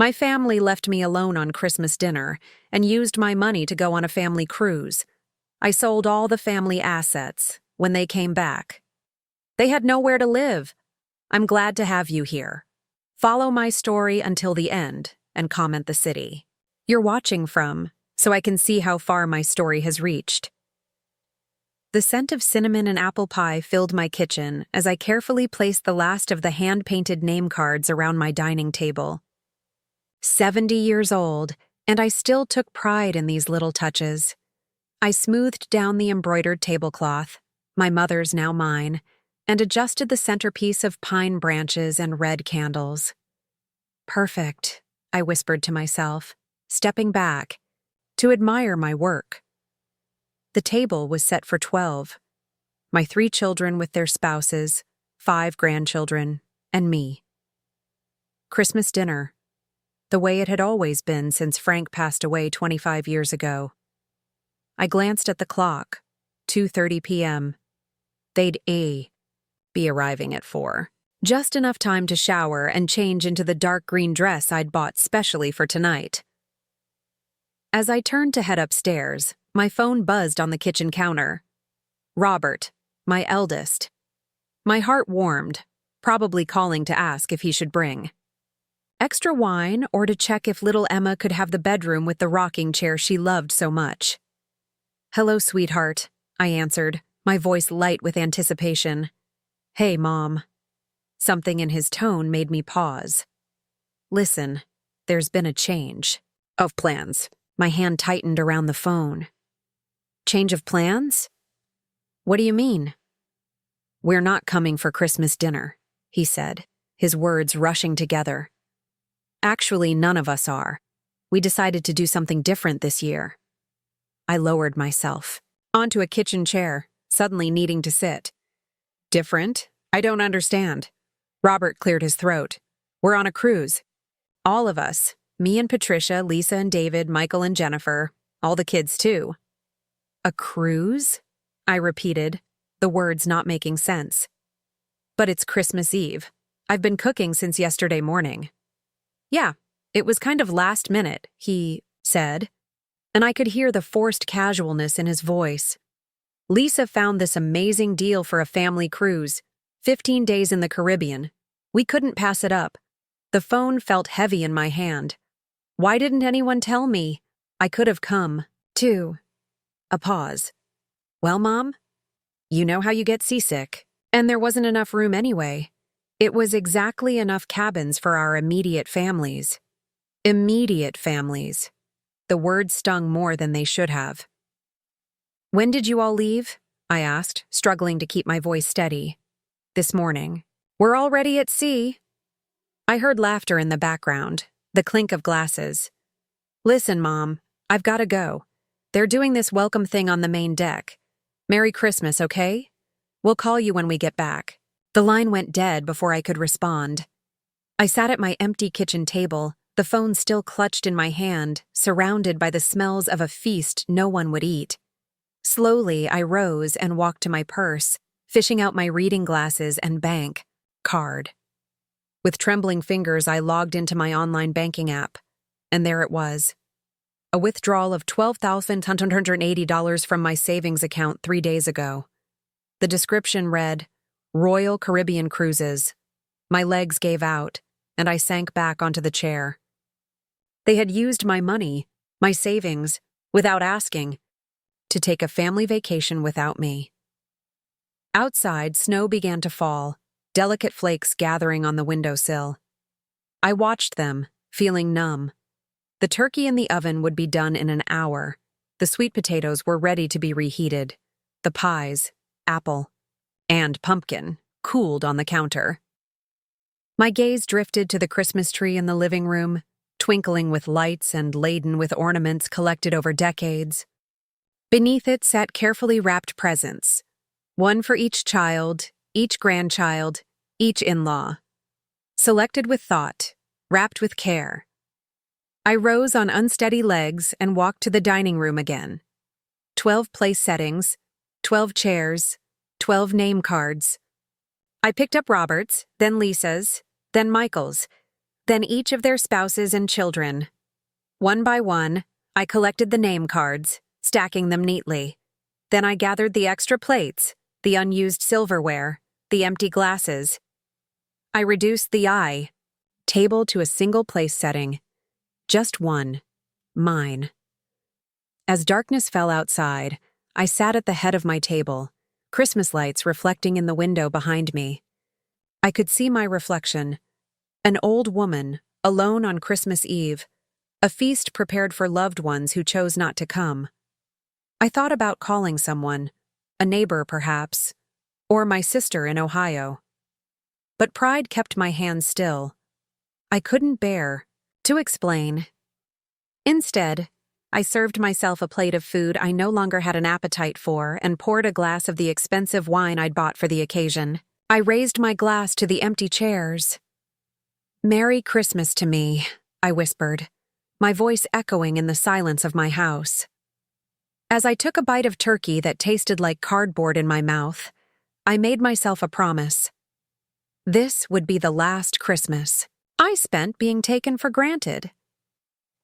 My family left me alone on Christmas dinner and used my money to go on a family cruise. I sold all the family assets when they came back. They had nowhere to live. I'm glad to have you here. Follow my story until the end and comment the city you're watching from so I can see how far my story has reached. The scent of cinnamon and apple pie filled my kitchen as I carefully placed the last of the hand-painted name cards around my dining table. 70 years old, and I still took pride in these little touches. I smoothed down the embroidered tablecloth, my mother's now mine, and adjusted the centerpiece of pine branches and red candles. Perfect, I whispered to myself, stepping back to admire my work. The table was set for 12. My 3 children with their spouses, 5 grandchildren, and me. Christmas dinner, the way it had always been since Frank passed away 25 years ago. I glanced at the clock, 2:30 p.m. They'd be arriving at 4. Just enough time to shower and change into the dark green dress I'd bought specially for tonight. As I turned to head upstairs, my phone buzzed on the kitchen counter. Robert, my eldest. My heart warmed, probably calling to ask if he should bring extra wine or to check if little Emma could have the bedroom with the rocking chair she loved so much. "Hello, sweetheart," I answered, my voice light with anticipation. "Hey, Mom." Something in his tone made me pause. "Listen, there's been a change of plans." My hand tightened around the phone. "Change of plans? What do you mean?" "We're not coming for Christmas dinner," he said, his words rushing together. "Actually, none of us are. We decided to do something different this year." I lowered myself onto a kitchen chair, suddenly needing to sit. "Different? I don't understand." Robert cleared his throat. "We're on a cruise. All of us. Me and Patricia, Lisa and David, Michael and Jennifer. All the kids, too." "A cruise?" I repeated, the words not making sense. "But it's Christmas Eve. I've been cooking since yesterday morning." "Yeah, it was kind of last minute," he said, and I could hear the forced casualness in his voice. "Lisa found this amazing deal for a family cruise, 15 days in the Caribbean. We couldn't pass it up." The phone felt heavy in my hand. Why didn't anyone tell me? I could have come, too. A pause. "Well, Mom, you know how you get seasick. And there wasn't enough room anyway. It was exactly enough cabins for our immediate families." Immediate families. The words stung more than they should have. "When did you all leave?" I asked, struggling to keep my voice steady. "This morning." "We're already at sea." I heard laughter in the background, the clink of glasses. "Listen, Mom, I've got to go. They're doing this welcome thing on the main deck. Merry Christmas, okay? We'll call you when we get back." The line went dead before I could respond. I sat at my empty kitchen table, the phone still clutched in my hand, surrounded by the smells of a feast no one would eat. Slowly, I rose and walked to my purse, fishing out my reading glasses and bank card. With trembling fingers, I logged into my online banking app, and there it was. A withdrawal of $12,180 from my savings account 3 days ago. The description read, "Royal Caribbean Cruises." My legs gave out, and I sank back onto the chair. They had used my money, my savings, without asking, to take a family vacation without me. Outside, snow began to fall, delicate flakes gathering on the windowsill. I watched them, feeling numb. The turkey in the oven would be done in an hour. The sweet potatoes were ready to be reheated. The pies, apple, and pumpkin cooled on the counter. My gaze drifted to the Christmas tree in the living room, twinkling with lights and laden with ornaments collected over decades. Beneath it sat carefully wrapped presents, one for each child, each grandchild, each in-law. Selected with thought, wrapped with care. I rose on unsteady legs and walked to the dining room again. 12 place settings, 12 chairs, 12 name cards. I picked up Robert's, then Lisa's, then Michael's, then each of their spouses and children. One by one, I collected the name cards, stacking them neatly. Then I gathered the extra plates, the unused silverware, the empty glasses. I reduced the table to a single place setting. Just one. Mine. As darkness fell outside, I sat at the head of my table, Christmas lights reflecting in the window behind me. I could see my reflection. An old woman, alone on Christmas Eve, a feast prepared for loved ones who chose not to come. I thought about calling someone, a neighbor perhaps, or my sister in Ohio. But pride kept my hands still. I couldn't bear to explain. Instead, I served myself a plate of food I no longer had an appetite for and poured a glass of the expensive wine I'd bought for the occasion. I raised my glass to the empty chairs. "Merry Christmas to me," I whispered, my voice echoing in the silence of my house. As I took a bite of turkey that tasted like cardboard in my mouth, I made myself a promise. This would be the last Christmas I spent being taken for granted.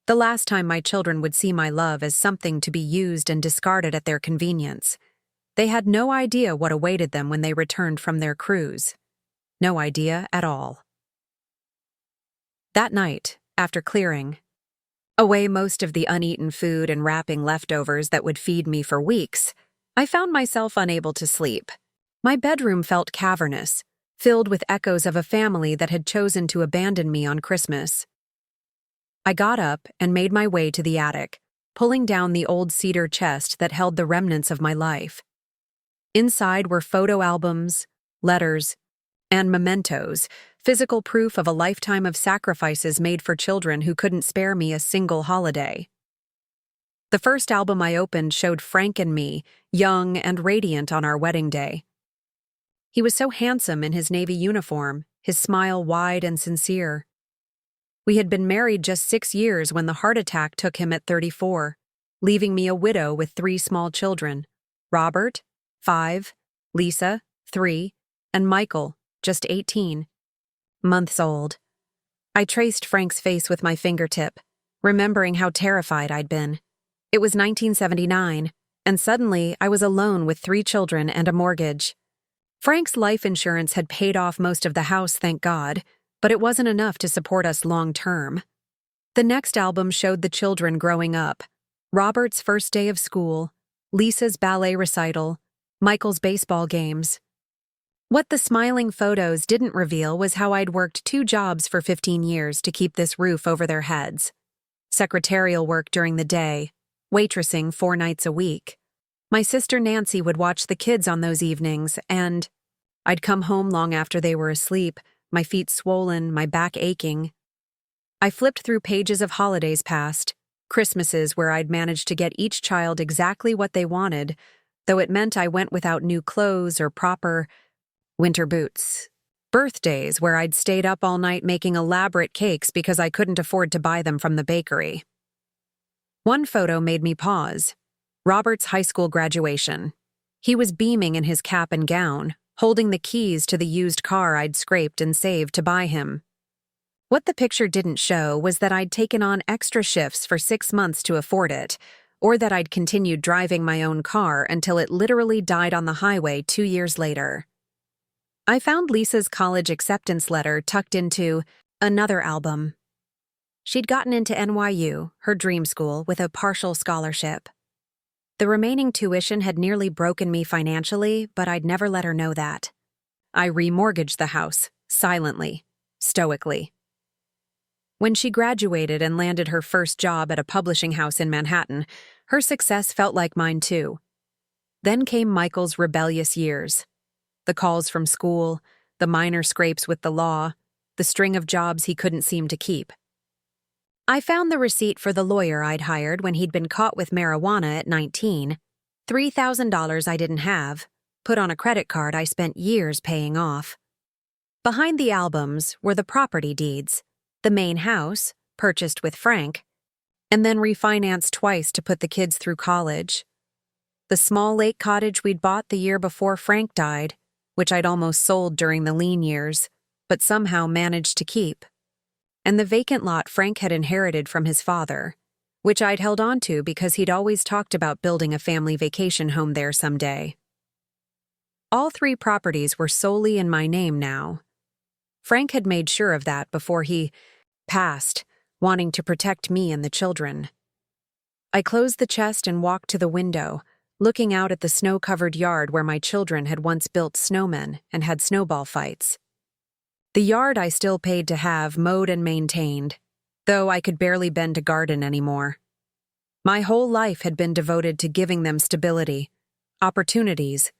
The last time my children would see my love as something to be used and discarded at their convenience. They had no idea what awaited them when they returned from their cruise. No idea at all. That night, after clearing away most of the uneaten food and wrapping leftovers that would feed me for weeks, I found myself unable to sleep. My bedroom felt cavernous, filled with echoes of a family that had chosen to abandon me on Christmas. I got up and made my way to the attic, pulling down the old cedar chest that held the remnants of my life. Inside were photo albums, letters, and mementos, physical proof of a lifetime of sacrifices made for children who couldn't spare me a single holiday. The first album I opened showed Frank and me, young and radiant on our wedding day. He was so handsome in his Navy uniform, his smile wide and sincere. We had been married just 6 years when the heart attack took him at 34, leaving me a widow with 3 small children: Robert, 5, Lisa, 3, and Michael, just 18 months old. I traced Frank's face with my fingertip, remembering how terrified I'd been. It was 1979, and suddenly I was alone with 3 children and a mortgage. Frank's life insurance had paid off most of the house, thank God, but it wasn't enough to support us long term. The next album showed the children growing up: Robert's first day of school, Lisa's ballet recital, Michael's baseball games. What the smiling photos didn't reveal was how I'd worked 2 jobs for 15 years to keep this roof over their heads. Secretarial work during the day, waitressing 4 nights a week. My sister Nancy would watch the kids on those evenings, and I'd come home long after they were asleep, my feet swollen, my back aching. I flipped through pages of holidays past, Christmases where I'd managed to get each child exactly what they wanted, though it meant I went without new clothes or proper winter boots. Birthdays where I'd stayed up all night making elaborate cakes because I couldn't afford to buy them from the bakery. One photo made me pause. Robert's high school graduation. He was beaming in his cap and gown, holding the keys to the used car I'd scraped and saved to buy him. What the picture didn't show was that I'd taken on extra shifts for 6 months to afford it, or that I'd continued driving my own car until it literally died on the highway 2 years later. I found Lisa's college acceptance letter tucked into another album. She'd gotten into NYU, her dream school, with a partial scholarship. The remaining tuition had nearly broken me financially, but I'd never let her know that. I remortgaged the house, silently, stoically. When she graduated and landed her first job at a publishing house in Manhattan, her success felt like mine too. Then came Michael's rebellious years. The calls from school, the minor scrapes with the law, the string of jobs he couldn't seem to keep. I found the receipt for the lawyer I'd hired when he'd been caught with marijuana at 19, $3,000 I didn't have, put on a credit card I spent years paying off. Behind the albums were the property deeds, the main house, purchased with Frank, and then refinanced twice to put the kids through college. The small lake cottage we'd bought the year before Frank died, which I'd almost sold during the lean years, but somehow managed to keep. and the vacant lot Frank had inherited from his father, which I'd held on to because he'd always talked about building a family vacation home there someday. All 3 properties were solely in my name now. Frank had made sure of that before he passed, wanting to protect me and the children. I closed the chest and walked to the window, looking out at the snow-covered yard where my children had once built snowmen and had snowball fights. The yard I still paid to have mowed and maintained, though I could barely bend a garden anymore. My whole life had been devoted to giving them stability, opportunities,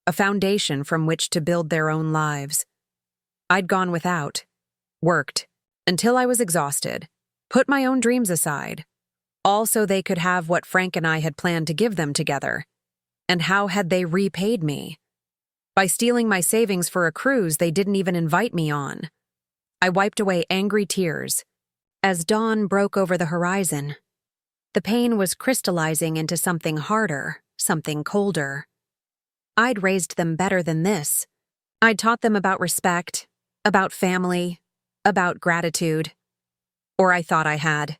a foundation from which to build their own lives. I'd gone without, worked, until I was exhausted, put my own dreams aside, all so they could have what Frank and I had planned to give them together. And how had they repaid me? By stealing my savings for a cruise they didn't even invite me on. I wiped away angry tears as dawn broke over the horizon. The pain was crystallizing into something harder, something colder. I'd raised them better than this. I'd taught them about respect, about family, about gratitude. Or I thought I had.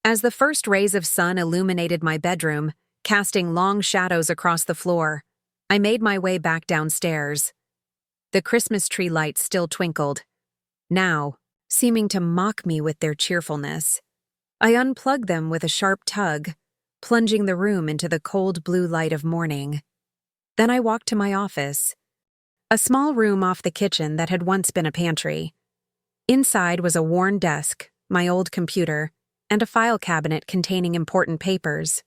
As the first rays of sun illuminated my bedroom, casting long shadows across the floor, I made my way back downstairs. The Christmas tree lights still twinkled, now seeming to mock me with their cheerfulness. I unplugged them with a sharp tug, plunging the room into the cold blue light of morning. Then I walked to my office, a small room off the kitchen that had once been a pantry. Inside was a worn desk, my old computer, and a file cabinet containing important papers.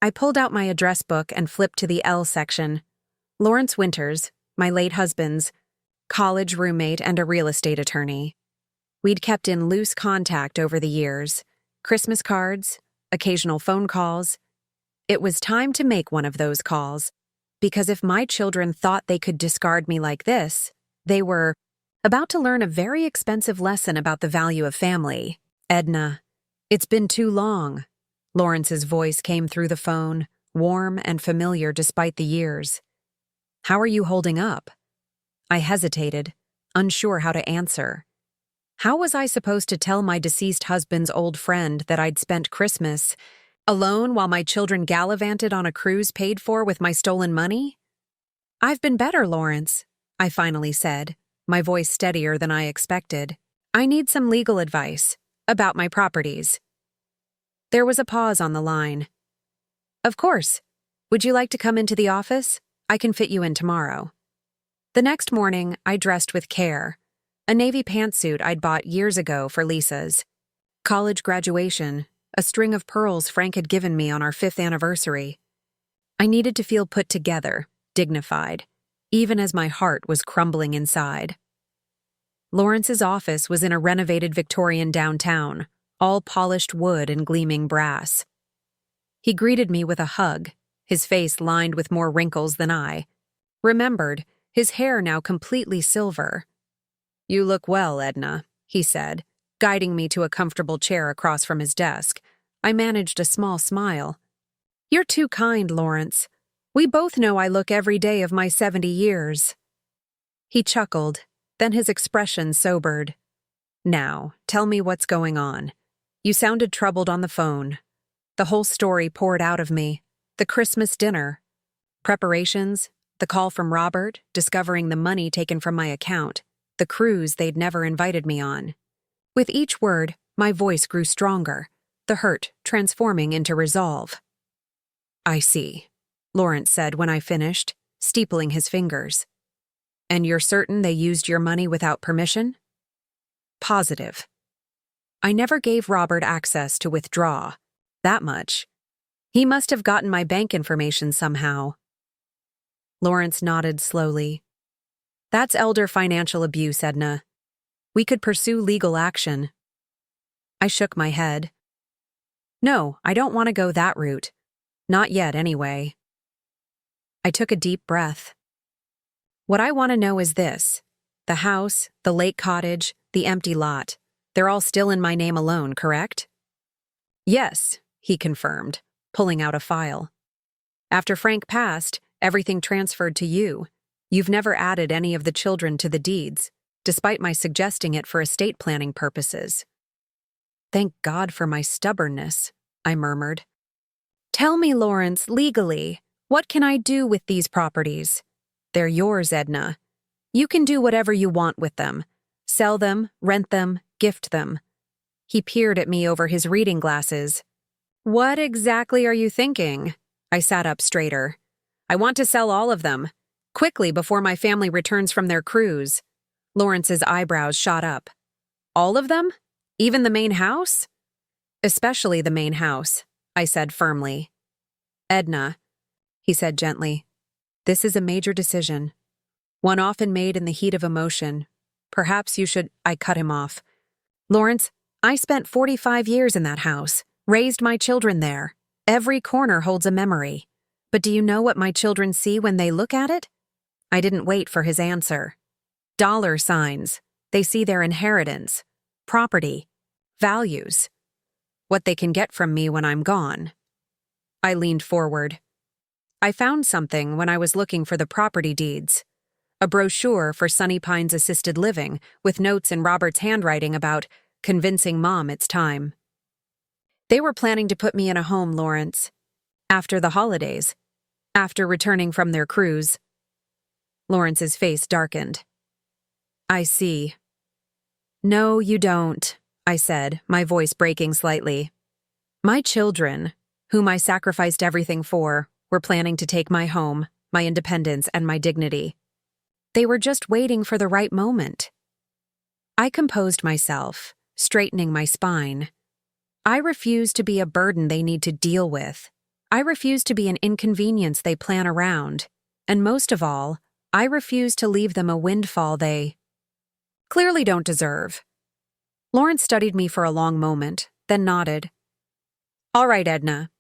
I pulled out my address book and flipped to the L section. Lawrence Winters, my late husband's college roommate and a real estate attorney. We'd kept in loose contact over the years, Christmas cards, occasional phone calls. It was time to make one of those calls, because if my children thought they could discard me like this, they were about to learn a very expensive lesson about the value of family. Edna, it's been too long. Lawrence's voice came through the phone, warm and familiar despite the years. How are you holding up? I hesitated, unsure how to answer. How was I supposed to tell my deceased husband's old friend that I'd spent Christmas alone while my children gallivanted on a cruise paid for with my stolen money? I've been better, Lawrence, I finally said, my voice steadier than I expected. I need some legal advice about my properties. There was a pause on the line. Of course. Would you like to come into the office? I can fit you in tomorrow. The next morning, I dressed with care. A navy pantsuit I'd bought years ago for Lisa's college graduation, a string of pearls Frank had given me on our 5th anniversary. I needed to feel put together, dignified, even as my heart was crumbling inside. Lawrence's office was in a renovated Victorian downtown, all polished wood and gleaming brass. He greeted me with a hug, his face lined with more wrinkles than I. Remembered, his hair now completely silver. You look well, Edna, he said, guiding me to a comfortable chair across from his desk. I managed a small smile. You're too kind, Lawrence. We both know I look every day of my 70 years. He chuckled, then his expression sobered. Now, tell me what's going on. You sounded troubled on the phone. The whole story poured out of me. The Christmas dinner, preparations, the call from Robert, discovering the money taken from my account, the cruise they'd never invited me on. With each word, my voice grew stronger, the hurt transforming into resolve. I see, Lawrence said when I finished, steepling his fingers. And you're certain they used your money without permission? Positive. I never gave Robert access to withdraw. That much. He must have gotten my bank information somehow. Lawrence nodded slowly. That's elder financial abuse, Edna. We could pursue legal action. I shook my head. No, I don't want to go that route. Not yet, anyway. I took a deep breath. What I want to know is this. The house, the lake cottage, the empty lot. They're all still in my name alone, correct? Yes, he confirmed, pulling out a file. After Frank passed, everything transferred to you. You've never added any of the children to the deeds. despite my suggesting it for estate planning purposes. "Thank God for my stubbornness," I murmured. "Tell me, Lawrence, legally, what can I do with these properties?" "They're yours, Edna. You can do whatever you want with them. Sell them, rent them, gift them." He peered at me over his reading glasses. "What exactly are you thinking?" I sat up straighter. "I want to sell all of them, quickly before my family returns from their cruise." Lawrence's eyebrows shot up. "All of them? Even the main house?" "Especially the main house," I said firmly. "Edna," he said gently, "this is a major decision. One often made in the heat of emotion. Perhaps you should—" I cut him off. "Lawrence, I spent 45 years in that house, raised my children there. Every corner holds a memory. But do you know what my children see when they look at it?" I didn't wait for his answer. "Dollar signs. They see their inheritance, property, values. What they can get from me when I'm gone." I leaned forward. "I found something when I was looking for the property deeds. A brochure for Sunny Pines Assisted Living with notes in Robert's handwriting about convincing Mom it's time. They were planning to put me in a home, Lawrence. After the holidays. After returning from their cruise." Lawrence's face darkened. "I see." "No, you don't," I said, my voice breaking slightly. "My children, whom I sacrificed everything for, were planning to take my home, my independence, and my dignity. They were just waiting for the right moment." I composed myself, straightening my spine. I refuse to be a burden they need to deal with. I refuse to be an inconvenience they plan around. And most of all, I refuse to leave them a windfall they clearly don't deserve. Lawrence studied me for a long moment, then nodded. "All right, Edna.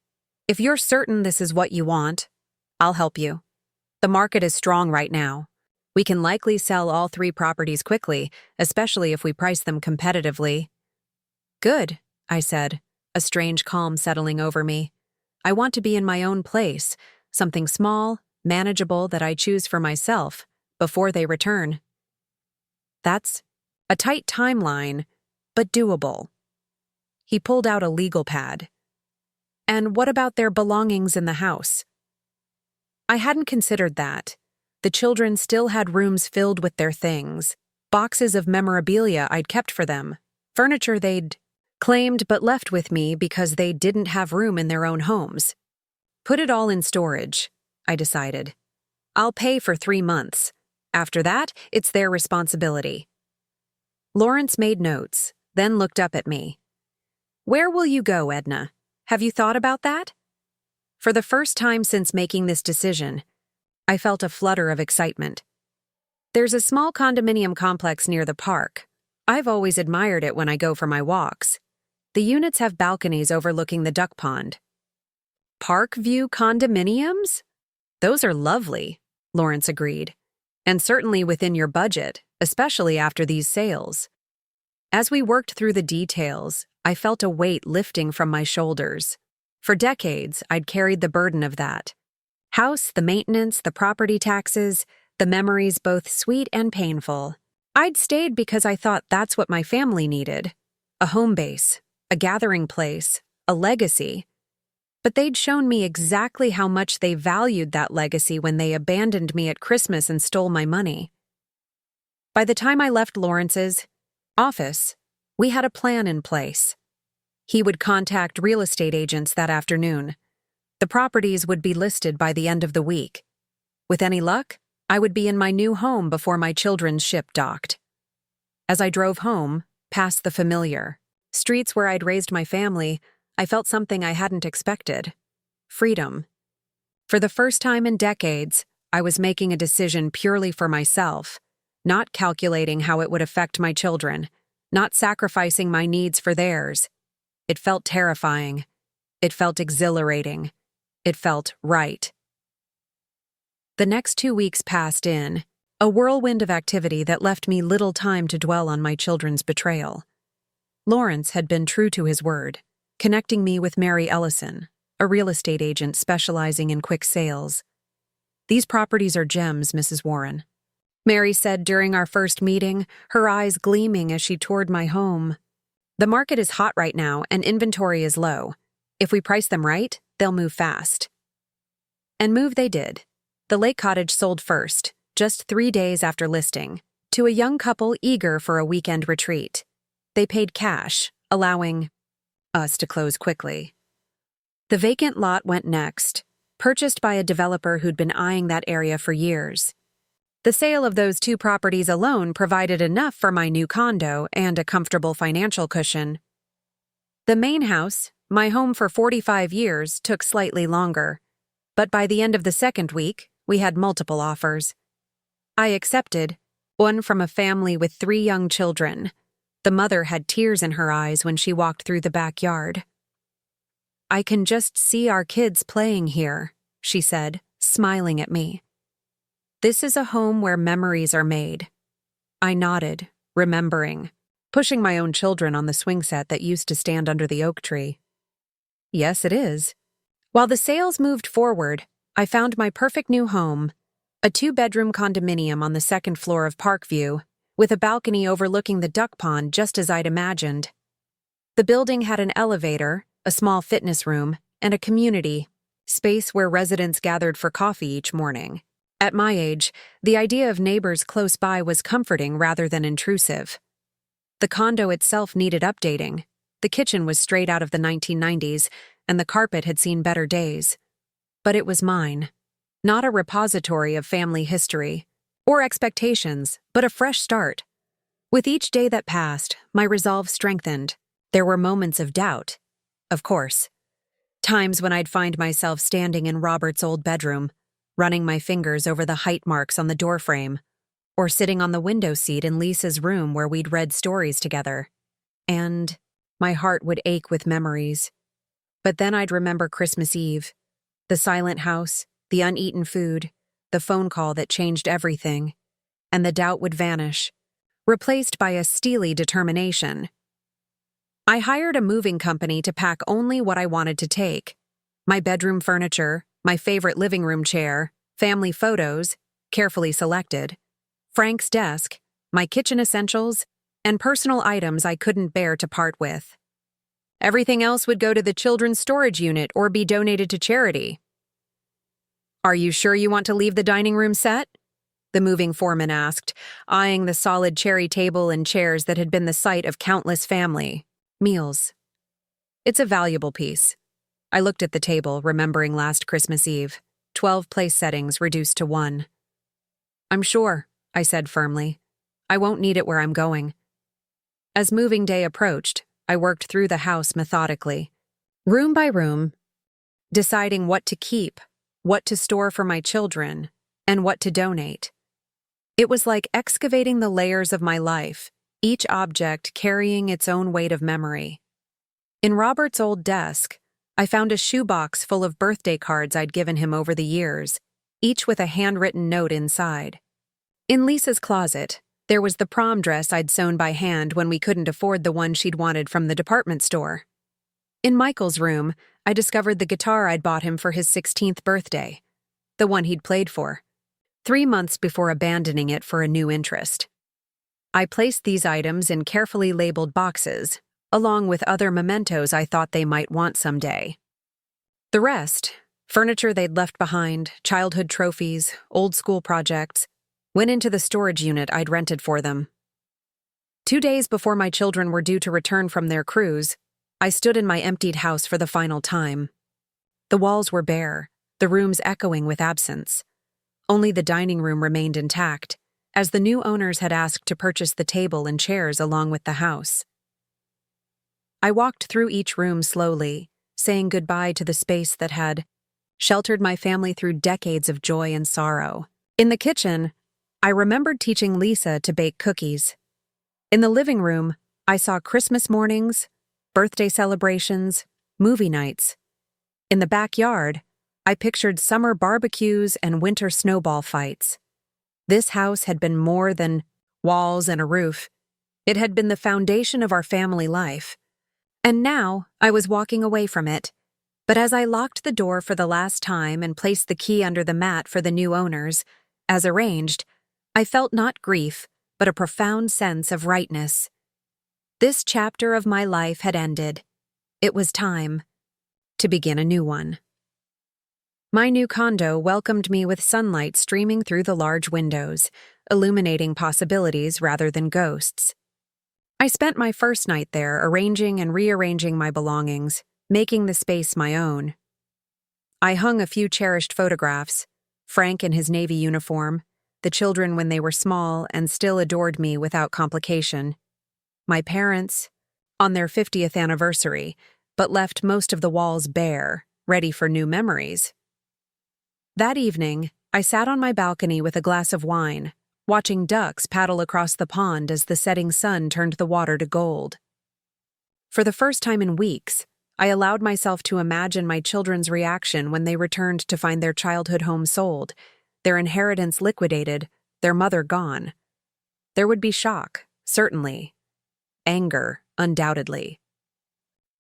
If you're certain this is what you want, I'll help you. The market is strong right now. We can likely sell all 3 properties quickly, especially if we price them competitively." "Good," I said, a strange calm settling over me. "I want to be in my own place, something small, manageable that I choose for myself, before they return." "That's a tight timeline, but doable." He pulled out a legal pad. "And what about their belongings in the house?" I hadn't considered that. The children still had rooms filled with their things, boxes of memorabilia I'd kept for them, furniture they'd claimed but left with me because they didn't have room in their own homes. "Put it all in storage," I decided. "I'll pay for 3 months. After that, it's their responsibility." Lawrence made notes, then looked up at me. "Where will you go, Edna? Have you thought about that?" For the first time since making this decision, I felt a flutter of excitement. "There's a small condominium complex near the park. I've always admired it when I go for my walks. The units have balconies overlooking the duck pond." "Park view condominiums? Those are lovely," Lawrence agreed. "And certainly within your budget, especially after these sales." As we worked through the details, I felt a weight lifting from my shoulders. For decades, I'd carried the burden of that. House, the maintenance, the property taxes, the memories both sweet and painful. I'd stayed because I thought that's what my family needed. A home base, a gathering place, a legacy. But they'd shown me exactly how much they valued that legacy when they abandoned me at Christmas and stole my money. By the time I left Lawrence's office, we had a plan in place. He would contact real estate agents that afternoon. The properties would be listed by the end of the week. With any luck, I would be in my new home before my children's ship docked. As I drove home, past the familiar streets where I'd raised my family, I felt something I hadn't expected. Freedom. For the first time in decades, I was making a decision purely for myself, not calculating how it would affect my children, not sacrificing my needs for theirs. It felt terrifying. It felt exhilarating. It felt right. The next 2 weeks passed in, a whirlwind of activity that left me little time to dwell on my children's betrayal. Lawrence had been true to his word, connecting me with Mary Ellison, a real estate agent specializing in quick sales. "These properties are gems, Mrs. Warren. Mary said during our first meeting, her eyes gleaming as she toured my home. The market is hot right now and inventory is low. If we price them right, they'll move fast. And move they did. The lake cottage sold first, just 3 days after listing, to a young couple eager for a weekend retreat. They paid cash, allowing us to close quickly. The vacant lot went next, purchased by a developer who'd been eyeing that area for years. The sale of those 2 properties alone provided enough for my new condo and a comfortable financial cushion. The main house, my home for 45 years, took slightly longer, but by the end of the second week, we had multiple offers. I accepted, one from a family with 3 young children. The mother had tears in her eyes when she walked through the backyard. "I can just see our kids playing here," she said, smiling at me. "This is a home where memories are made." I nodded, remembering, pushing my own children on the swing set that used to stand under the oak tree. "Yes, it is." While the sales moved forward, I found my perfect new home, a 2-bedroom condominium on the 2nd floor of Parkview, with a balcony overlooking the duck pond just as I'd imagined. The building had an elevator, a small fitness room, and a community space where residents gathered for coffee each morning. At my age, the idea of neighbors close by was comforting rather than intrusive. The condo itself needed updating. The kitchen was straight out of the 1990s, and the carpet had seen better days. But it was mine. Not a repository of family history or expectations, but a fresh start. With each day that passed, my resolve strengthened. There were moments of doubt, of course. Times when I'd find myself standing in Robert's old bedroom, running my fingers over the height marks on the doorframe, or sitting on the window seat in Lisa's room where we'd read stories together. And my heart would ache with memories. But then I'd remember Christmas Eve, the silent house, the uneaten food, the phone call that changed everything, and the doubt would vanish, replaced by a steely determination. I hired a moving company to pack only what I wanted to take: my bedroom furniture, my favorite living room chair, family photos, carefully selected, Frank's desk, my kitchen essentials, and personal items I couldn't bear to part with. Everything else would go to the children's storage unit or be donated to charity. "Are you sure you want to leave the dining room set?" the moving foreman asked, eyeing the solid cherry table and chairs that had been the site of countless family meals. "It's a valuable piece." I looked at the table, remembering last Christmas Eve, 12 place settings reduced to 1. "I'm sure," I said firmly. "I won't need it where I'm going." As moving day approached, I worked through the house methodically, room by room, deciding what to keep, what to store for my children, and what to donate. It was like excavating the layers of my life, each object carrying its own weight of memory. In Robert's old desk, I found a shoebox full of birthday cards I'd given him over the years, each with a handwritten note inside. In Lisa's closet, there was the prom dress I'd sewn by hand when we couldn't afford the one she'd wanted from the department store. In Michael's room, I discovered the guitar I'd bought him for his 16th birthday, the one he'd played for, 3 months before abandoning it for a new interest. I placed these items in carefully labeled boxes, along with other mementos I thought they might want someday. The rest, furniture they'd left behind, childhood trophies, old school projects, went into the storage unit I'd rented for them. 2 days before my children were due to return from their cruise, I stood in my emptied house for the final time. The walls were bare, the rooms echoing with absence. Only the dining room remained intact, as the new owners had asked to purchase the table and chairs along with the house. I walked through each room slowly, saying goodbye to the space that had sheltered my family through decades of joy and sorrow. In the kitchen, I remembered teaching Lisa to bake cookies. In the living room, I saw Christmas mornings, birthday celebrations, movie nights. In the backyard, I pictured summer barbecues and winter snowball fights. This house had been more than walls and a roof. It had been the foundation of our family life. And now I was walking away from it. But as I locked the door for the last time and placed the key under the mat for the new owners, as arranged, I felt not grief, but a profound sense of rightness. This chapter of my life had ended. It was time to begin a new one. My new condo welcomed me with sunlight streaming through the large windows, illuminating possibilities rather than ghosts. I spent my first night there arranging and rearranging my belongings, making the space my own. I hung a few cherished photographs, Frank in his Navy uniform, the children when they were small and still adored me without complication, my parents, on their 50th anniversary, but left most of the walls bare, ready for new memories. That evening, I sat on my balcony with a glass of wine, watching ducks paddle across the pond as the setting sun turned the water to gold. For the first time in weeks, I allowed myself to imagine my children's reaction when they returned to find their childhood home sold, their inheritance liquidated, their mother gone. There would be shock, certainly. Anger, undoubtedly.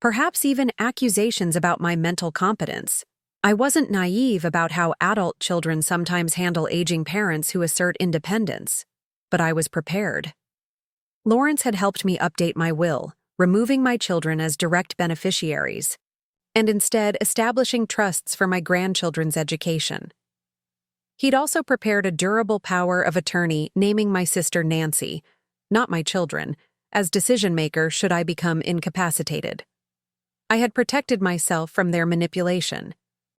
Perhaps even accusations about my mental competence. I wasn't naive about how adult children sometimes handle aging parents who assert independence, but I was prepared. Lawrence had helped me update my will, removing my children as direct beneficiaries, and instead establishing trusts for my grandchildren's education. He'd also prepared a durable power of attorney naming my sister Nancy, not my children, as decision-maker should I become incapacitated. I had protected myself from their manipulation,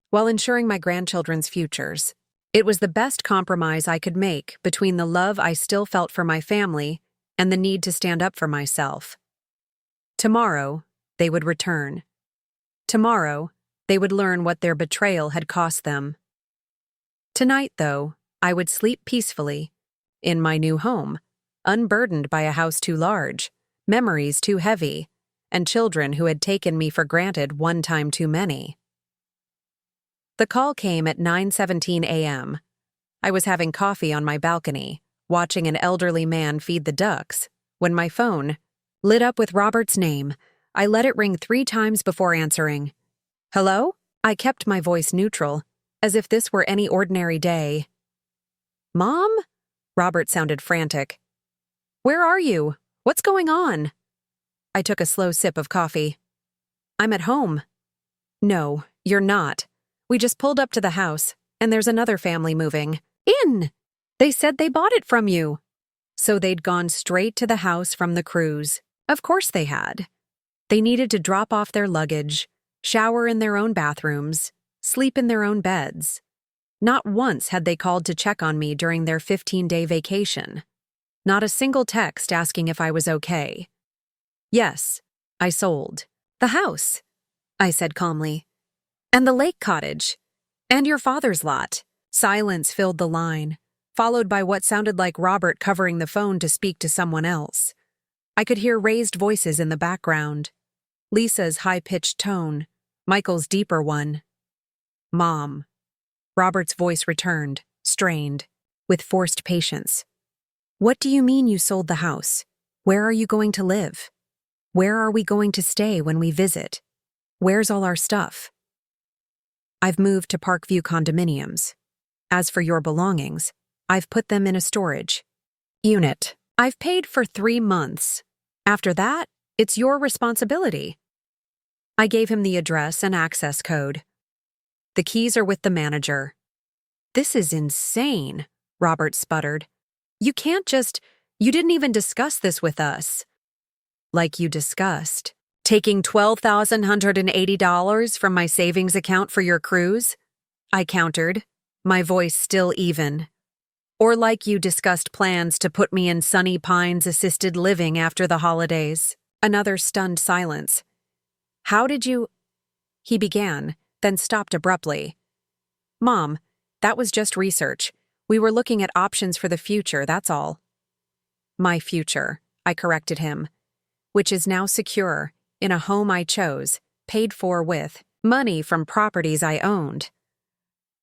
while ensuring my grandchildren's futures. It was the best compromise I could make between the love I still felt for my family and the need to stand up for myself. Tomorrow, they would return. Tomorrow, they would learn what their betrayal had cost them. Tonight, though, I would sleep peacefully, in my new home, unburdened by a house too large, memories too heavy, and children who had taken me for granted one time too many. The call came at 9:17 a.m. I was having coffee on my balcony, watching an elderly man feed the ducks, when my phone lit up with Robert's name. I let it ring 3 times before answering. Hello? I kept my voice neutral, as if this were any ordinary day. Mom? Robert sounded frantic. Where are you? What's going on? I took a slow sip of coffee. I'm at home. No, you're not. We just pulled up to the house, and there's another family moving. In! They said they bought it from you. So they'd gone straight to the house from the cruise. Of course they had. They needed to drop off their luggage, shower in their own bathrooms, sleep in their own beds. Not once had they called to check on me during their 15-day vacation. Not a single text asking if I was okay. Yes, I sold. The house, I said calmly. And the lake cottage. And your father's lot. Silence filled the line, followed by what sounded like Robert covering the phone to speak to someone else. I could hear raised voices in the background. Lisa's high-pitched tone, Michael's deeper one. Mom. Robert's voice returned, strained, with forced patience. What do you mean you sold the house? Where are you going to live? Where are we going to stay when we visit? Where's all our stuff? I've moved to Parkview condominiums. As for your belongings, I've put them in a storage unit. I've paid for 3 months. After that, it's your responsibility. I gave him the address and access code. The keys are with the manager. This is insane, Robert sputtered. You didn't even discuss this with us. Like you discussed. Taking $12,180 from my savings account for your cruise? I countered, my voice still even. Or like you discussed plans to put me in Sunny Pines assisted living after the holidays. Another stunned silence. How did you... He began, then stopped abruptly. Mom, that was just research. We were looking at options for the future, that's all. My future, I corrected him, which is now secure, in a home I chose, paid for with money from properties I owned.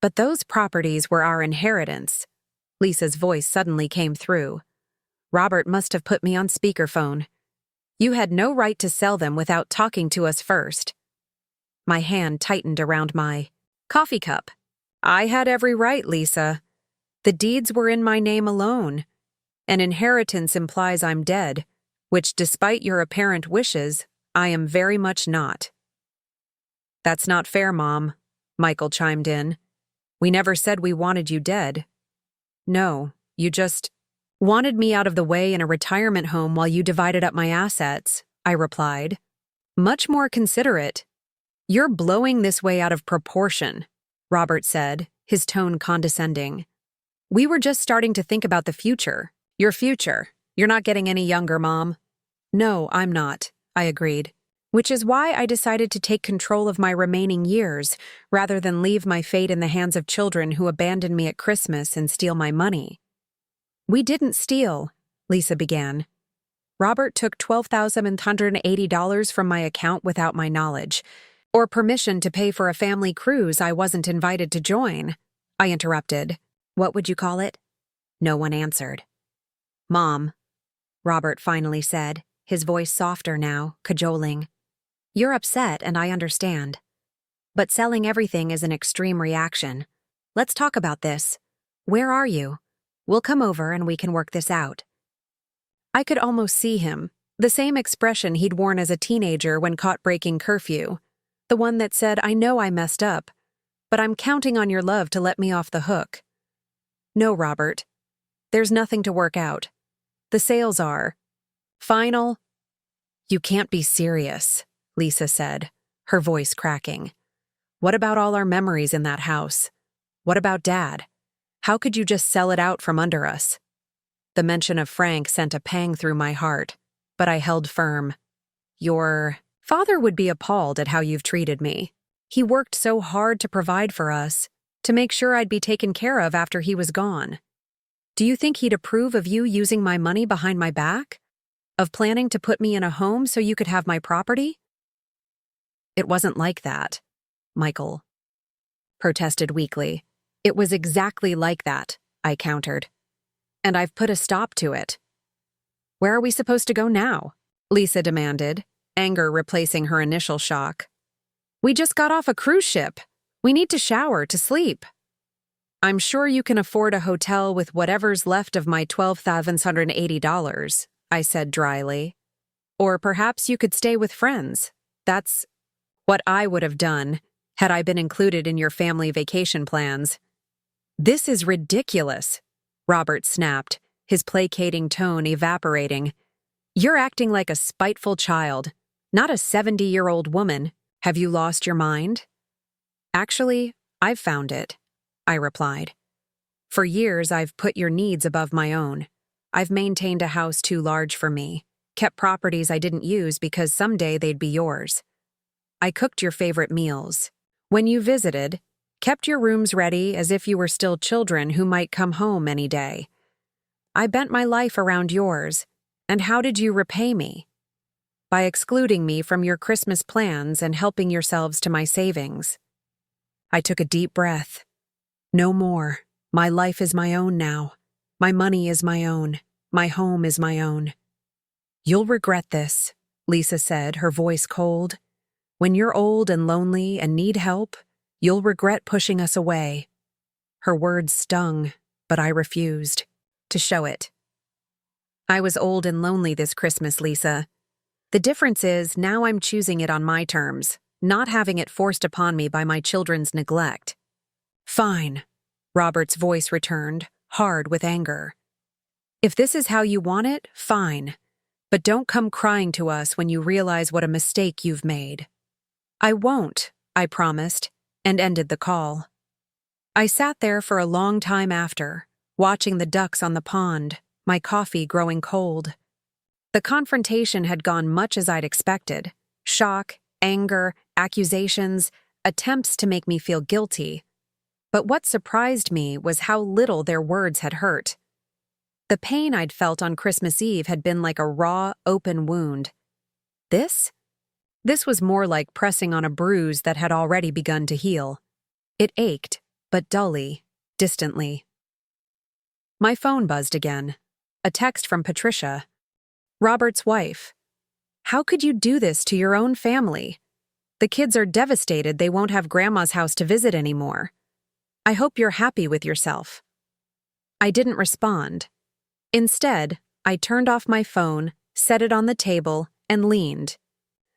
But those properties were our inheritance. Lisa's voice suddenly came through. Robert must have put me on speakerphone. You had no right to sell them without talking to us first. My hand tightened around my coffee cup. I had every right, Lisa. The deeds were in my name alone. An inheritance implies I'm dead, which, despite your apparent wishes, I am very much not. That's not fair, Mom, Michael chimed in. We never said we wanted you dead. No, you just wanted me out of the way in a retirement home while you divided up my assets, I replied. Much more considerate. You're blowing this way out of proportion, Robert said, his tone condescending. We were just starting to think about the future. Your future. You're not getting any younger, Mom. No, I'm not, I agreed. Which is why I decided to take control of my remaining years, rather than leave my fate in the hands of children who abandon me at Christmas and steal my money. We didn't steal, Lisa began. Robert took $12,180 from my account without my knowledge, or permission to pay for a family cruise I wasn't invited to join. I interrupted. What would you call it? No one answered. Mom, Robert finally said, his voice softer now, cajoling. You're upset, and I understand. But selling everything is an extreme reaction. Let's talk about this. Where are you? We'll come over and we can work this out. I could almost see him, the same expression he'd worn as a teenager when caught breaking curfew, the one that said, I know I messed up, but I'm counting on your love to let me off the hook. No, Robert. There's nothing to work out. The sales are final. You can't be serious, Lisa said, her voice cracking. What about all our memories in that house? What about Dad? How could you just sell it out from under us? The mention of Frank sent a pang through my heart, but I held firm. Your father would be appalled at how you've treated me. He worked so hard to provide for us, to make sure I'd be taken care of after he was gone. Do you think he'd approve of you using my money behind my back? Of planning to put me in a home so you could have my property? It wasn't like that, Michael protested weakly. It was exactly like that, I countered. And I've put a stop to it. Where are we supposed to go now? Lisa demanded, anger replacing her initial shock. We just got off a cruise ship. We need to shower, to sleep. I'm sure you can afford a hotel with whatever's left of my $12,180, I said dryly. Or perhaps you could stay with friends. That's what I would have done had I been included in your family vacation plans. This is ridiculous, Robert snapped, his placating tone evaporating. You're acting like a spiteful child, not a 70-year-old woman. Have you lost your mind? Actually, I've found it, I replied. For years, I've put your needs above my own. I've maintained a house too large for me, kept properties I didn't use because someday they'd be yours. I cooked your favorite meals. When you visited, kept your rooms ready as if you were still children who might come home any day. I bent my life around yours, and how did you repay me? By excluding me from your Christmas plans and helping yourselves to my savings. I took a deep breath. No more. My life is my own now. My money is my own. My home is my own. You'll regret this, Lisa said, her voice cold. When you're old and lonely and need help, you'll regret pushing us away. Her words stung, but I refused to show it. I was old and lonely this Christmas, Lisa. The difference is now I'm choosing it on my terms, not having it forced upon me by my children's neglect. Fine, Robert's voice returned, hard with anger. If this is how you want it, fine. But don't come crying to us when you realize what a mistake you've made. I won't, I promised, and ended the call. I sat there for a long time after, watching the ducks on the pond, my coffee growing cold. The confrontation had gone much as I'd expected. Shock, anger, accusations, attempts to make me feel guilty. But what surprised me was how little their words had hurt. The pain I'd felt on Christmas Eve had been like a raw, open wound. This was more like pressing on a bruise that had already begun to heal. It ached, but dully, distantly. My phone buzzed again. A text from Patricia, Robert's wife. How could you do this to your own family? The kids are devastated they won't have Grandma's house to visit anymore. I hope you're happy with yourself. I didn't respond. Instead, I turned off my phone, set it on the table, and leaned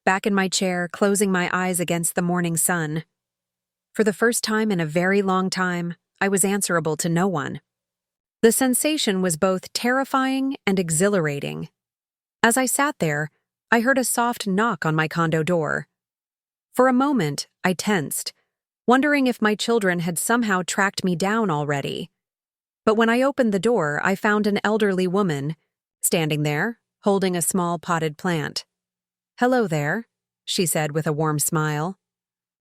back in my chair, closing my eyes against the morning sun. For the first time in a very long time, I was answerable to no one. The sensation was both terrifying and exhilarating. As I sat there, I heard a soft knock on my condo door. For a moment, I tensed, wondering if my children had somehow tracked me down already. But when I opened the door, I found an elderly woman standing there, holding a small potted plant. "Hello there," she said with a warm smile.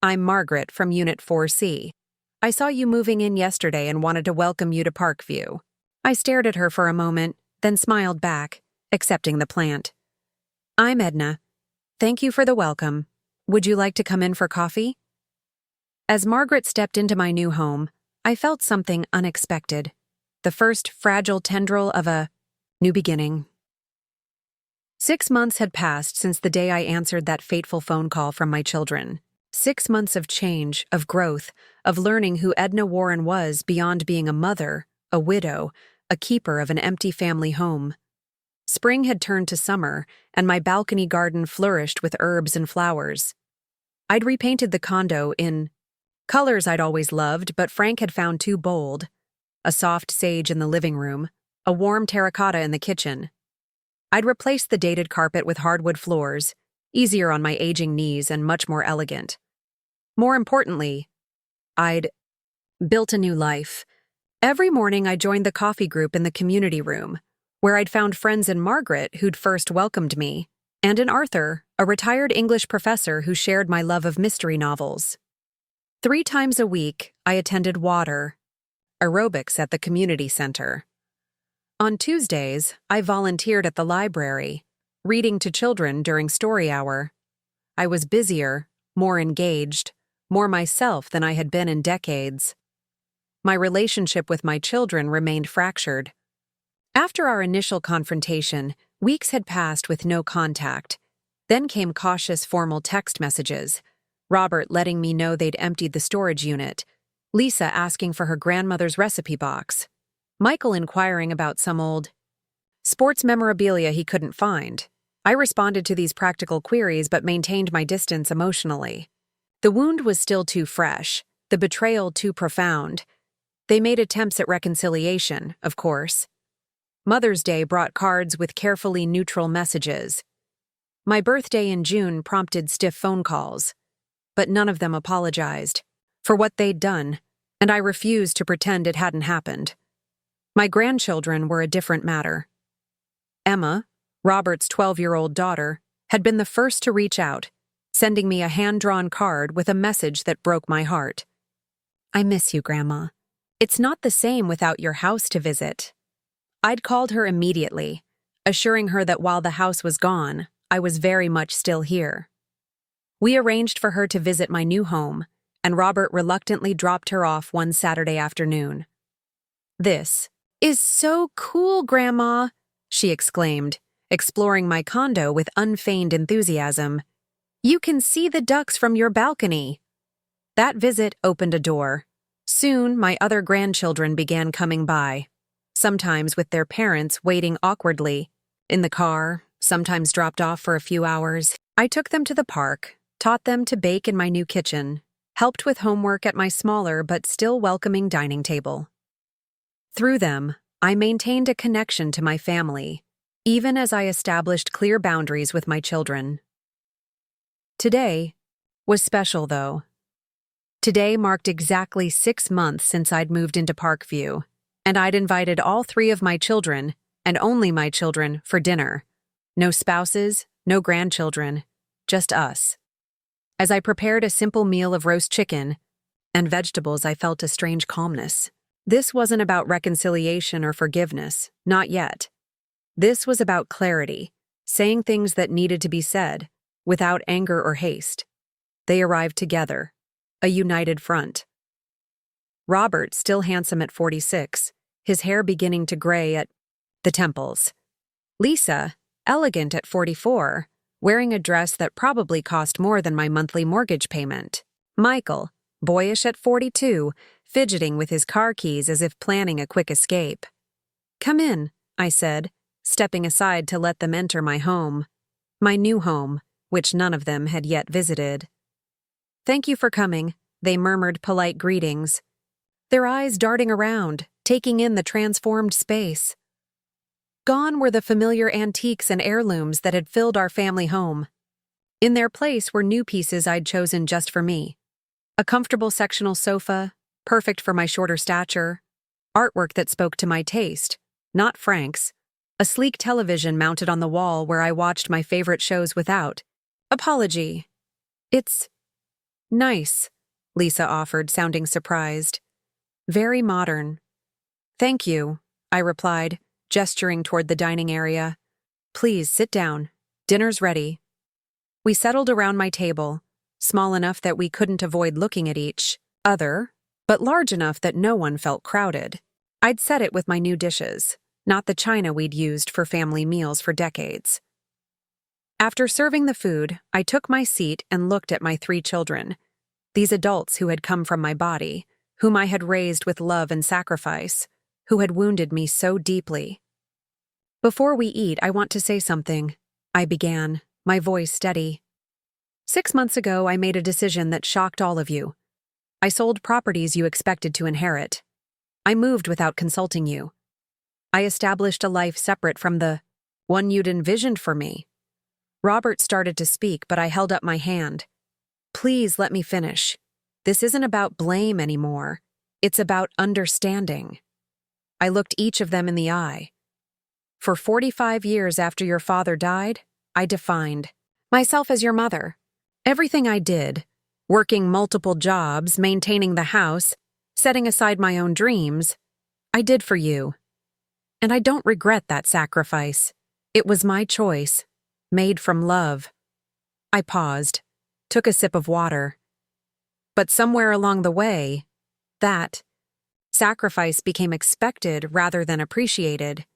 "I'm Margaret from Unit 4C. I saw you moving in yesterday and wanted to welcome you to Parkview." I stared at her for a moment, then smiled back, accepting the plant. "I'm Edna. Thank you for the welcome. Would you like to come in for coffee?" As Margaret stepped into my new home, I felt something unexpected. The first fragile tendril of a new beginning. 6 months had passed since the day I answered that fateful phone call from my children. 6 months of change, of growth, of learning who Edna Warren was beyond being a mother, a widow, a keeper of an empty family home. Spring had turned to summer, and my balcony garden flourished with herbs and flowers. I'd repainted the condo in colors I'd always loved, but Frank had found too bold. A soft sage in the living room, a warm terracotta in the kitchen. I'd replaced the dated carpet with hardwood floors, easier on my aging knees and much more elegant. More importantly, I'd built a new life. Every morning I joined the coffee group in the community room, where I'd found friends in Margaret who'd first welcomed me, and in Arthur, a retired English professor who shared my love of mystery novels. 3 times a week, I attended water, aerobics at the community center. On Tuesdays, I volunteered at the library, reading to children during story hour. I was busier, more engaged, more myself than I had been in decades. My relationship with my children remained fractured. After our initial confrontation, weeks had passed with no contact. Then came cautious formal text messages. Robert letting me know they'd emptied the storage unit. Lisa asking for her grandmother's recipe box. Michael inquiring about some old sports memorabilia he couldn't find. I responded to these practical queries but maintained my distance emotionally. The wound was still too fresh, the betrayal too profound. They made attempts at reconciliation, of course. Mother's Day brought cards with carefully neutral messages. My birthday in June prompted stiff phone calls, but none of them apologized for what they'd done, and I refused to pretend it hadn't happened. My grandchildren were a different matter. Emma, Robert's 12-year-old daughter, had been the first to reach out, sending me a hand-drawn card with a message that broke my heart. "I miss you, Grandma. It's not the same without your house to visit." I'd called her immediately, assuring her that while the house was gone, I was very much still here. We arranged for her to visit my new home, and Robert reluctantly dropped her off one Saturday afternoon. "This is so cool, Grandma," she exclaimed, exploring my condo with unfeigned enthusiasm. "You can see the ducks from your balcony." That visit opened a door. Soon, my other grandchildren began coming by, sometimes with their parents waiting awkwardly in the car, sometimes dropped off for a few hours. I took them to the park, taught them to bake in my new kitchen, helped with homework at my smaller but still welcoming dining table. Through them, I maintained a connection to my family, even as I established clear boundaries with my children. Today was special, though. Today marked exactly 6 months since I'd moved into Parkview, and I'd invited all 3 of my children, and only my children, for dinner. No spouses, no grandchildren, just us. As I prepared a simple meal of roast chicken and vegetables, I felt a strange calmness. This wasn't about reconciliation or forgiveness, not yet. This was about clarity, saying things that needed to be said, without anger or haste. They arrived together, a united front. Robert, still handsome at 46, his hair beginning to gray at the temples. Lisa, elegant at 44, wearing a dress that probably cost more than my monthly mortgage payment. Michael, boyish at 42, fidgeting with his car keys as if planning a quick escape. Come in, I said, stepping aside to let them enter my home. My new home, which none of them had yet visited. Thank you for coming, they murmured polite greetings, their eyes darting around, taking in the transformed space. Gone were the familiar antiques and heirlooms that had filled our family home. In their place were new pieces I'd chosen just for me. A comfortable sectional sofa, perfect for my shorter stature, artwork that spoke to my taste, not Frank's, a sleek television mounted on the wall where I watched my favorite shows without apology. It's nice, Lisa offered, sounding surprised. Very modern. Thank you, I replied, gesturing toward the dining area. Please sit down. Dinner's ready. We settled around my table, small enough that we couldn't avoid looking at each other, but large enough that no one felt crowded. I'd set it with my new dishes, not the china we'd used for family meals for decades. After serving the food, I took my seat and looked at my 3 children, these adults who had come from my body, whom I had raised with love and sacrifice, who had wounded me so deeply. Before we eat, I want to say something, I began, my voice steady. 6 months ago, I made a decision that shocked all of you. I sold properties you expected to inherit. I moved without consulting you. I established a life separate from the one you'd envisioned for me. Robert started to speak, but I held up my hand. Please let me finish. This isn't about blame anymore. It's about understanding. I looked each of them in the eye. For 45 years after your father died, I defined myself as your mother. Everything I did, working multiple jobs, maintaining the house, setting aside my own dreams, I did for you. And I don't regret that sacrifice. It was my choice, made from love. I paused, took a sip of water. But somewhere along the way, that sacrifice became expected rather than appreciated.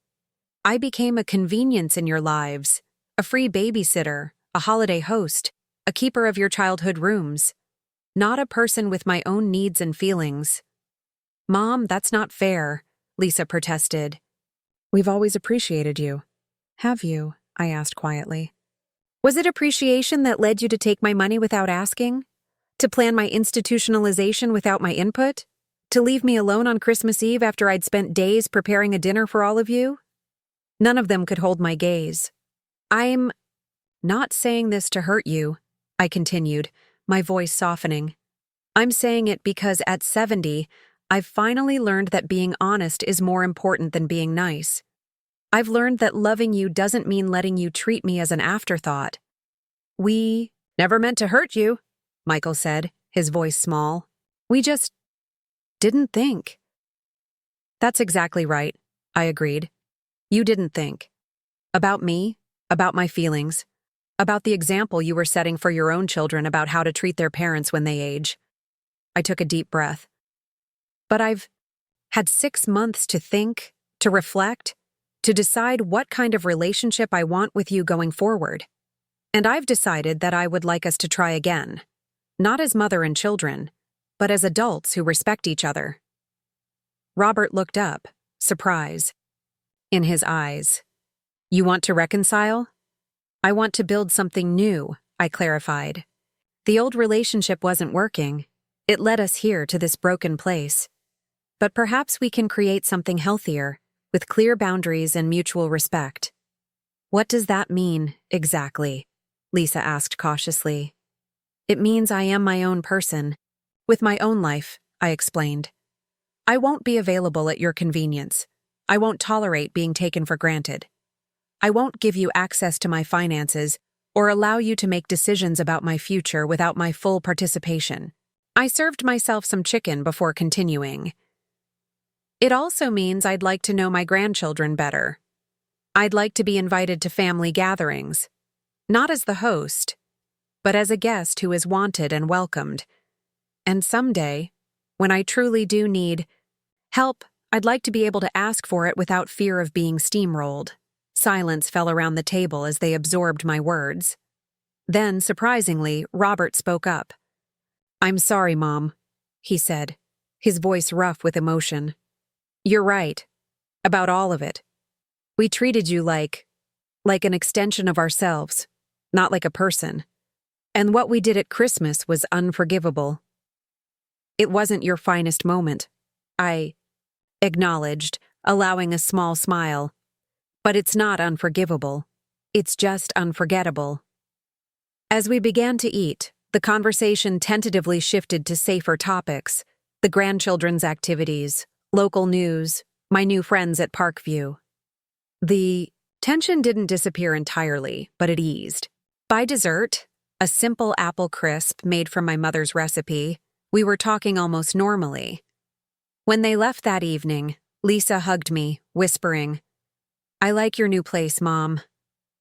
I became a convenience in your lives, a free babysitter, a holiday host, a keeper of your childhood rooms, not a person with my own needs and feelings. Mom, that's not fair, Lisa protested. We've always appreciated you. Have you? I asked quietly. Was it appreciation that led you to take my money without asking? To plan my institutionalization without my input? To leave me alone on Christmas Eve after I'd spent days preparing a dinner for all of you? None of them could hold my gaze. I'm not saying this to hurt you, I continued, my voice softening. I'm saying it because at 70, I've finally learned that being honest is more important than being nice. I've learned that loving you doesn't mean letting you treat me as an afterthought. We never meant to hurt you, Michael said, his voice small. We just didn't think. That's exactly right, I agreed. You didn't think. About me, about my feelings, about the example you were setting for your own children about how to treat their parents when they age. I took a deep breath. But I've had 6 months to think, to reflect, to decide what kind of relationship I want with you going forward. And I've decided that I would like us to try again. Not as mother and children, but as adults who respect each other. Robert looked up, surprise in his eyes. You want to reconcile? I want to build something new, I clarified. The old relationship wasn't working. It led us here to this broken place. But perhaps we can create something healthier, with clear boundaries and mutual respect. What does that mean, exactly? Lisa asked cautiously. It means I am my own person, with my own life, I explained. I won't be available at your convenience. I won't tolerate being taken for granted. I won't give you access to my finances or allow you to make decisions about my future without my full participation. I served myself some chicken before continuing. It also means I'd like to know my grandchildren better. I'd like to be invited to family gatherings, not as the host, but as a guest who is wanted and welcomed. And someday, when I truly do need help, I'd like to be able to ask for it without fear of being steamrolled. Silence fell around the table as they absorbed my words. Then, surprisingly, Robert spoke up. I'm sorry, Mom, he said, his voice rough with emotion. You're right. About all of it. We treated you like an extension of ourselves, not like a person. And what we did at Christmas was unforgivable. It wasn't your finest moment, I acknowledged, allowing a small smile. But it's not unforgivable. It's just unforgettable. As we began to eat, the conversation tentatively shifted to safer topics, the grandchildren's activities, local news, my new friends at Parkview. The tension didn't disappear entirely, but it eased. By dessert, a simple apple crisp made from my mother's recipe, we were talking almost normally. When they left that evening, Lisa hugged me, whispering, "I like your new place, Mom.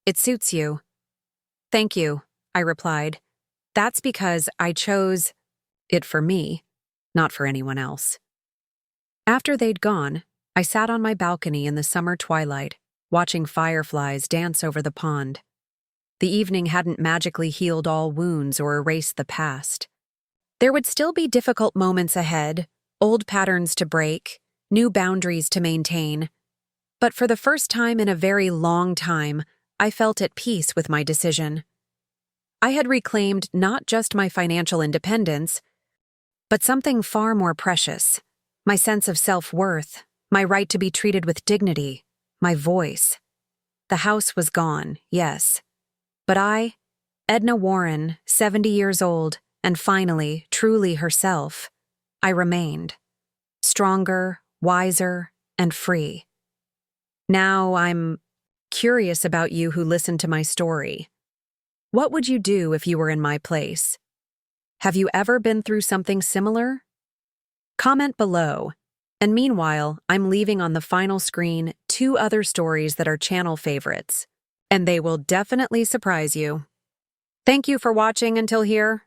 It suits you." "Thank you," I replied. "That's because I chose it for me, not for anyone else." After they'd gone, I sat on my balcony in the summer twilight, watching fireflies dance over the pond. The evening hadn't magically healed all wounds or erased the past. There would still be difficult moments ahead, old patterns to break, new boundaries to maintain. But for the first time in a very long time, I felt at peace with my decision. I had reclaimed not just my financial independence, but something far more precious, my sense of self-worth, my right to be treated with dignity, my voice. The house was gone, yes. But I, Edna Warren, 70 years old, and finally, truly herself, I remained. Stronger, wiser, and free. Now I'm curious about you who listened to my story. What would you do if you were in my place? Have you ever been through something similar? Comment below. And meanwhile, I'm leaving on the final screen 2 other stories that are channel favorites, and they will definitely surprise you. Thank you for watching until here.